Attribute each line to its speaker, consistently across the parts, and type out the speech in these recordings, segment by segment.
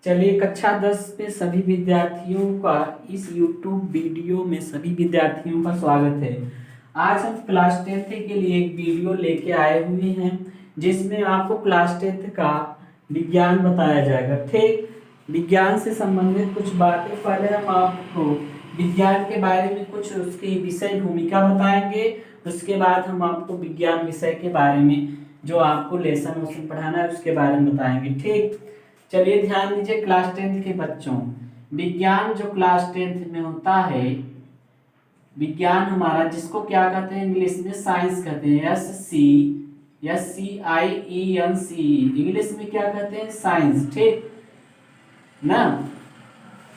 Speaker 1: चलिए, कक्षा 10 में सभी विद्यार्थियों का इस YouTube वीडियो में सभी विद्यार्थियों का स्वागत है। आज हम क्लास 10th के लिए एक वीडियो लेके आए हुए हैं जिसमें आपको क्लास 10th का विज्ञान बताया जाएगा। ठीक, विज्ञान से संबंधित कुछ बातें पहले हम आपको विज्ञान के बारे में कुछ उसकी विषय भूमिका बताएंगे। उसके बाद हम आपको विज्ञान विषय के बारे में जो आपको लेसन वोसन पढ़ाना है उसके बारे में बताएंगे। ठीक, चलिए ध्यान दीजिए क्लास 10th के बच्चों, विज्ञान जो क्लास 10th में होता है, विज्ञान हमारा जिसको क्या कहते हैं इंग्लिश में साइंस कहते हैं, SCIENCE इंग्लिश में क्या कहते हैं साइंस। ठीक ना,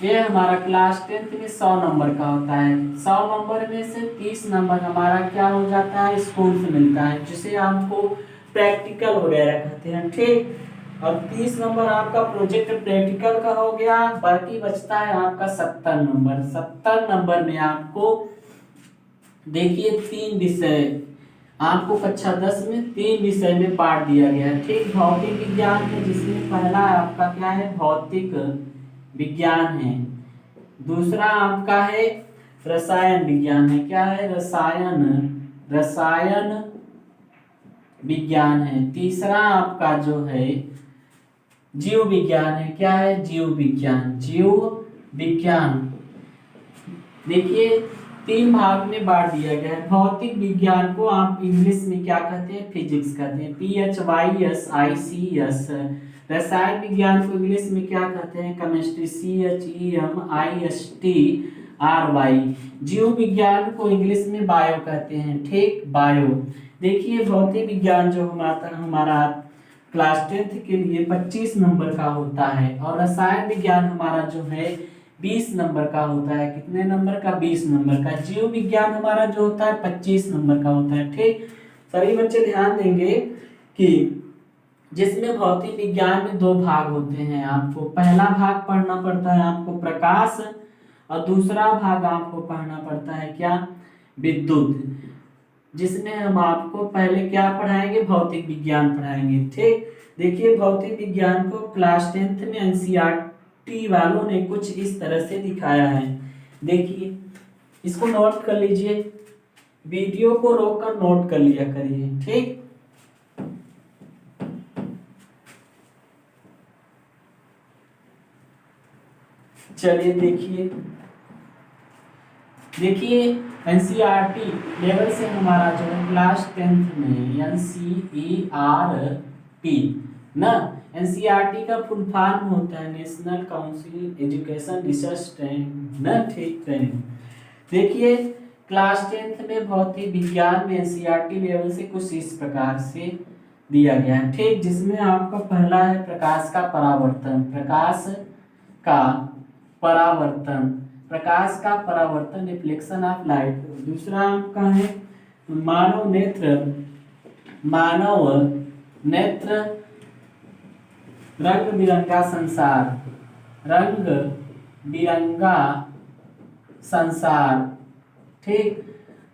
Speaker 1: ये हमारा क्लास 10th में 100 नंबर का होता है। 100 नंबर में से 30 नंबर हमारा क्या हो जाता है स्कूल से मिलता है, जिसे हमको प्रैक्टिकल वगैरह कहते हैं। ठीक, और 30 नंबर आपका प्रोजेक्ट प्रैक्टिकल का हो गया, बाकी बचता है आपका 70 नंबर। 70 नंबर में आपको देखिए 3 विषय आपको कक्षा 10 में 3 विषय में बांट दिया गया है। ठीक, भौतिक विज्ञान है जिसमें पहला आपका क्या है भौतिक विज्ञान है, दूसरा आपका है रसायन विज्ञान है, क्या है रसायन विज्ञान है, तीसरा आपका जो है जीव विज्ञान है, क्या है जीव विज्ञान। देखिए 3 भाग में बांट दिया गया है। भौतिक विज्ञान को आप इंग्लिश में क्या कहते हैं फिजिक्स कहते हैं, PHYSICS। रसायन विज्ञान को इंग्लिश में क्या कहते हैं केमिस्ट्री, CHEMISTRY। जीव विज्ञान को इंग्लिश में बायो कहते हैं। ठीक, बायो। देखिए भौतिक विज्ञान जो हमारा क्लास 10th के लिए 25 नंबर का होता है, और रसायन विज्ञान हमारा जो है 20 नंबर का होता है। कितने नंबर का 20 नंबर का। जीव विज्ञान हमारा जो होता है 25 नंबर का होता है। ठीक, सभी बच्चे ध्यान देंगे कि जिसमें भौतिक विज्ञान में 2 भाग होते हैं। आपको पहला भाग पढ़ना पड़ता है आपको प्रकाश, और दूसरा भाग आपको पढ़ना पड़ता है क्या विद्युत, जिसमें हम आपको पहले क्या पढ़ाएंगे भौतिक विज्ञान पढ़ाएंगे। ठीक, देखिए भौतिक विज्ञान को क्लास 10th में NCERT वालों ने कुछ इस तरह से दिखाया है। देखिए इसको नोट कर लीजिए, वीडियो को रोककर नोट कर लिया करिए। ठीक, चलिए देखिए NCERT लेवल से हमारा जो है क्लास 10th में NCERT ना, NCERT का फुल फॉर्म होता है national council education research training. देखिए क्लास 10th में भौतिक विज्ञान में NCERT लेवल से कुछ इस प्रकार से दिया गया है। ठीक, जिसमें आपका पहला है प्रकाश का परावर्तन रिफ्लेक्शन ऑफ लाइट। दूसरा आपका है मानव नेत्र रंग बिरंगा संसार। ठीक,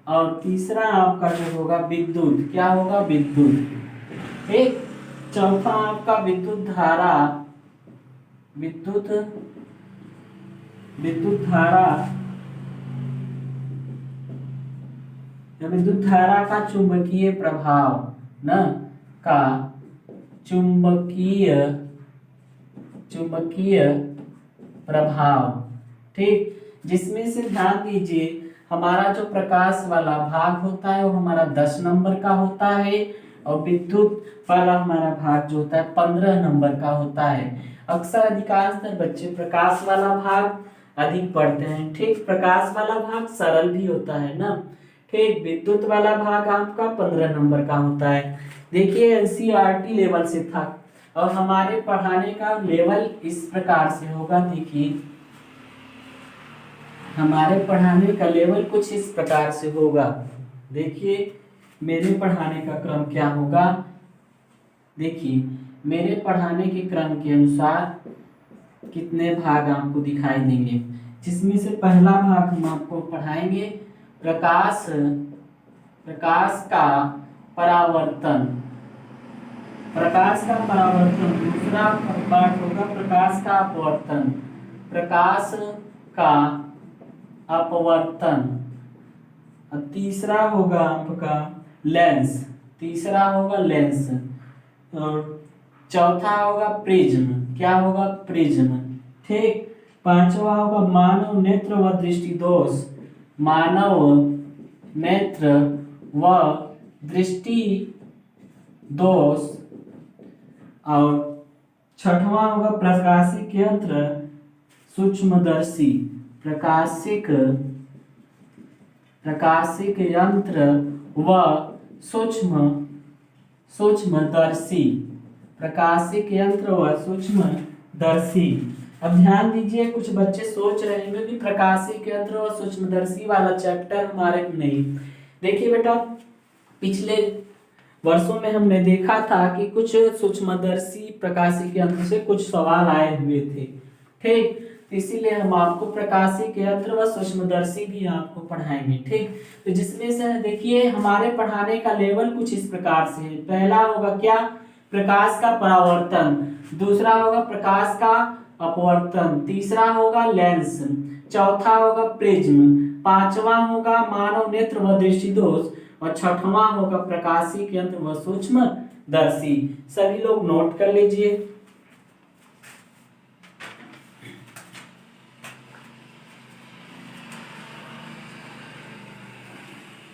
Speaker 1: और तीसरा आपका जो होगा विद्युत, क्या होगा विद्युत। ठीक, चौथा आपका विद्युत धारा का चुंबकीय प्रभाव न का चुंबकीय प्रभाव। ठीक, जिसमें से ध्यान दीजिए हमारा जो प्रकाश वाला भाग होता है वो हमारा 10 नंबर का होता है, और विद्युत वाला हमारा भाग जो होता है 15 नंबर का होता है। अक्सर अधिकांशतर बच्चे प्रकाश वाला भाग अधिक पढ़ते हैं। ठीक, प्रकाश वाला भाग सरल भी होता है ना। ठीक, विद्युत वाला भाग आपका 15 नंबर का होता है। देखिए NCERT लेवल से था, और हमारे पढ़ाने का लेवल इस प्रकार से होगा। देखिए हमारे पढ़ाने का लेवल कुछ इस प्रकार से होगा। देखिए मेरे पढ़ाने का क्रम क्या होगा, देखिए मेरे पढ़ाने के क्रम के अनुसार कितने भाग आपको दिखाई देंगे, जिसमें से पहला भाग हम आपको पढ़ाएंगे प्रकाश का परावर्तन। प्रकाश का परावर्तन, दूसरा पार्ट होगा प्रकाश का अपवर्तन, प्रकाश का अपवर्तन। और तीसरा होगा आपका लेंस, तीसरा होगा लेंस। और चौथा होगा प्रिज्म, क्या होगा प्रिज्म। ठीक, पांचवा होगा मानव नेत्र व दृष्टि दोष, मानव नेत्र व दृष्टि दोष। और छठवां होगा प्रकाशिक यंत्र सूक्ष्मदर्शी, प्रकाशिक यंत्र व सूक्ष्मदर्शी, प्रकाशिक यंत्र व सूक्ष्मदर्शी। अब ध्यान दीजिए, कुछ बच्चे सोच रहे हैं कि प्रकाशिक यंत्र और सूक्ष्मदर्शी वाला चैप्टर हमारे में नहीं। देखिए बेटा, पिछले वर्षों में हमने देखा था कि कुछ सूक्ष्मदर्शी प्रकाशिक यंत्र से कुछ सवाल आए हुए थे। ठीक, इसीलिए हम आपको प्रकाशिक यंत्र व सूक्ष्मदर्शी भी आपको पढ़ाएंगे। ठीक, तो जिसमें से देखिए हमारे पढ़ाने का लेवल कुछ इस प्रकार से है। पहला होगा क्या, प्रकाश का परावर्तन, दूसरा होगा प्रकाश का अपवर्तन, तीसरा होगा लेंस, चौथा होगा प्रिज्म, पांचवा होगा मानव नेत्र व दृष्टि दोष, और छठवां होगा प्रकाशिक यंत्र व सूक्ष्मदर्शी। सभी लोग नोट कर लीजिए।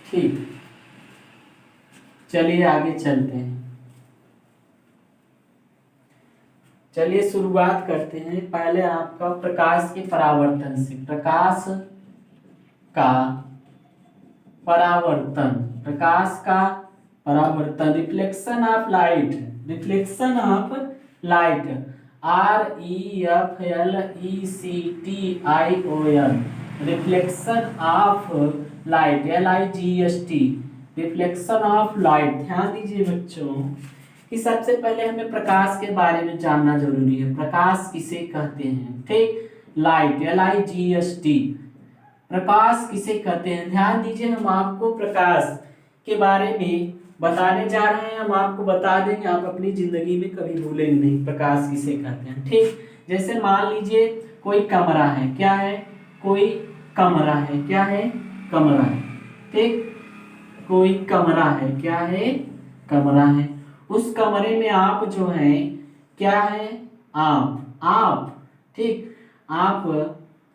Speaker 1: ठीक, चलिए आगे चलते हैं। चलिए शुरुआत करते हैं पहले आपका प्रकाश के परावर्तन से। प्रकाश का परावर्तन, प्रकाश का परावर्तन, reflection of light, reflection of light, REFLECTION, reflection of light, LIGHT, reflection of light. ध्यान दीजिए बच्चों कि सबसे पहले हमें प्रकाश के बारे में जानना जरूरी है। प्रकाश किसे कहते हैं? ठीक, लाइट, LIGHT, प्रकाश किसे कहते हैं? ध्यान दीजिए, हम आपको प्रकाश के बारे में बताने जा रहे हैं। हम आपको बता देंगे, आप अपनी जिंदगी में कभी भूलेंगे नहीं प्रकाश किसे कहते हैं। ठीक, जैसे मान लीजिए कोई कमरा है, क्या है? कोई कमरा है, क्या है? कमरा है। ठीक, कोई कमरा है, क्या है? कमरा है। उस कमरे में आप जो है क्या है? आप ठीक, आप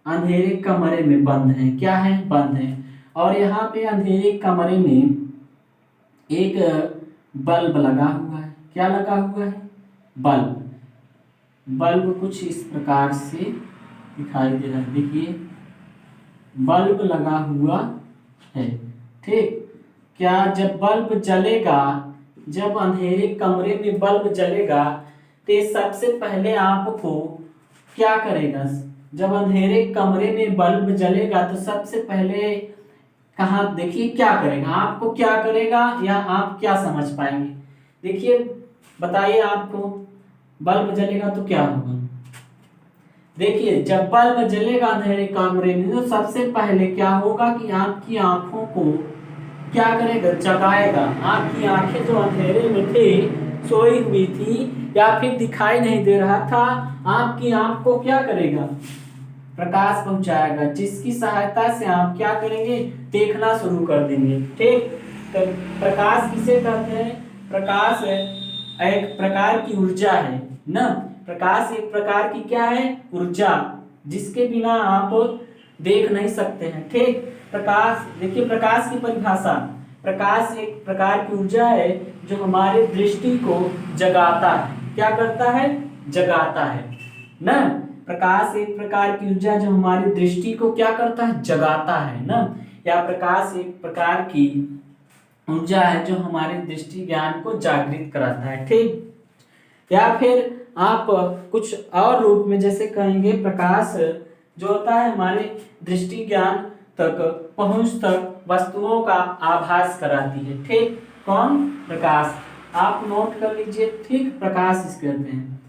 Speaker 1: अंधेरे कमरे में बंद हैं, क्या है? बंद हैं। और यहाँ पे अंधेरे कमरे में एक बल्ब लगा हुआ है, क्या लगा हुआ है? बल्ब कुछ इस प्रकार से दिखाई दे रहा है, देखिए बल्ब लगा हुआ है। ठीक, क्या जब बल्ब जलेगा, जब अंधेरे कमरे में बल्ब जलेगा तो सबसे पहले आपको क्या करेगा? जब अंधेरे कमरे में बल्ब जलेगा तो सबसे पहले कहाँ, देखिए क्या करेगा? आपको क्या करेगा या आप क्या समझ पाएंगे? देखिए बताइए, आपको बल्ब जलेगा तो क्या होगा? देखिए जब बल्ब जलेगा अंधेरे कमरे में तो सबसे पहले क्या होगा कि आपकी आंखों को क्या करेगा? जगाएगा। आपकी आंखें जो अंधेरे में थे, सोई हुई थी या फिर दिखाई नहीं दे रहा था, आपकी आंख को क्या करेगा? प्रकाश पहुंचाएगा, जिसकी सहायता से आप क्या करेंगे? देखना शुरू कर देंगे। ठीक, तो प्रकाश किसे कहते हैं? प्रकाश एक प्रकार की ऊर्जा है ना। प्रकाश एक प्रकार की क्या है? ऊर्जा, जिसके बिना आप देख नहीं सकते हैं। ठीक, प्रकाश, देखिए प्रकाश की परिभाषा, प्रकाश एक प्रकार की ऊर्जा है जो हमारे दृष्टि को जगाता है। क्या करता है? जगाता है ना। प्रकाश एक प्रकार की ऊर्जा जो हमारी दृष्टि को क्या करता है? जगाता है ना। या प्रकाश एक प्रकार की ऊर्जा है जो हमारे दृष्टि ज्ञान को जागृत कराता है। ठीक, या फिर आप कुछ और रूप में जैसे कहेंगे, प्रकाश जो होता है हमारे दृष्टि ज्ञान तक पहुंच तक वस्तुओं का आभास कराती है। ठीक, कौन? प्रकाश। आप नोट कर लीजिए। ठीक, प्रकाश इसे कहते हैं।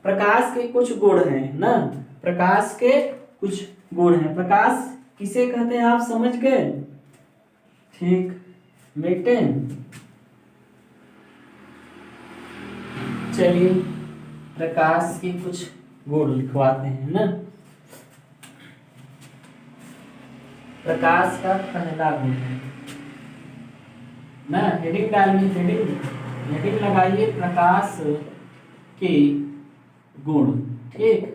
Speaker 1: प्रकाश के कुछ गुण हैं ना, प्रकाश के कुछ गुण हैं। प्रकाश किसे कहते हैं आप समझ गए? ठीक बेटे, चलिए प्रकाश के कुछ गुण लिखवाते हैं ना। प्रकाश का पहला गुण है ना, हेडिंग डालिए, हेडिंग लगाइए प्रकाश के गुण। ठीक,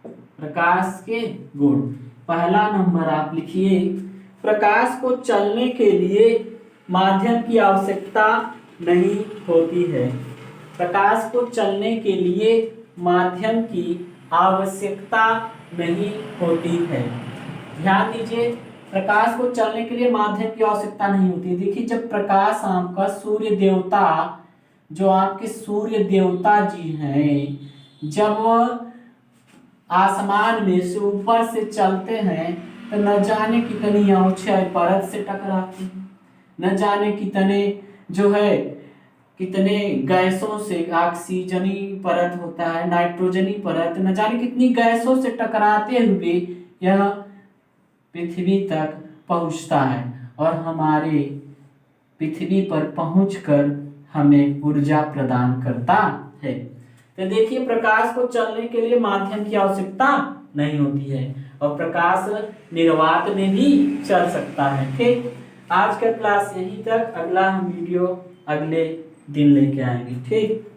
Speaker 1: प्रकाश के गुण। पहला नंबर आप लिखिए, प्रकाश को चलने के लिए माध्यम की आवश्यकता नहीं होती है। प्रकाश को चलने के लिए माध्यम की आवश्यकता नहीं होती है। ध्यान दीजिए, प्रकाश को चलने के लिए माध्यम की आवश्यकता नहीं होती है। देखिए, जब प्रकाश आपका सूर्य देवता, जो आपके सूर्य देवता जी हैं, जब वह आसमान में से ऊपर से चलते हैं तो न जाने कितनी ऊंचाई परत से टकराते हैं, न जाने कितने जो है कितने गैसों से, ऑक्सीजनी परत होता है, नाइट्रोजनी परत, न जाने कितनी गैसों से टकराते हुए यह पृथ्वी तक पहुंचता है और हमारे पृथ्वी पर पहुंचकर हमें ऊर्जा प्रदान करता है। तो देखिए, प्रकाश को चलने के लिए माध्यम की आवश्यकता नहीं होती है और प्रकाश निर्वात में भी चल सकता है। ठीक, आज का क्लास यहीं तक, अगला हम वीडियो अगले दिन लेके आएंगे। ठीक।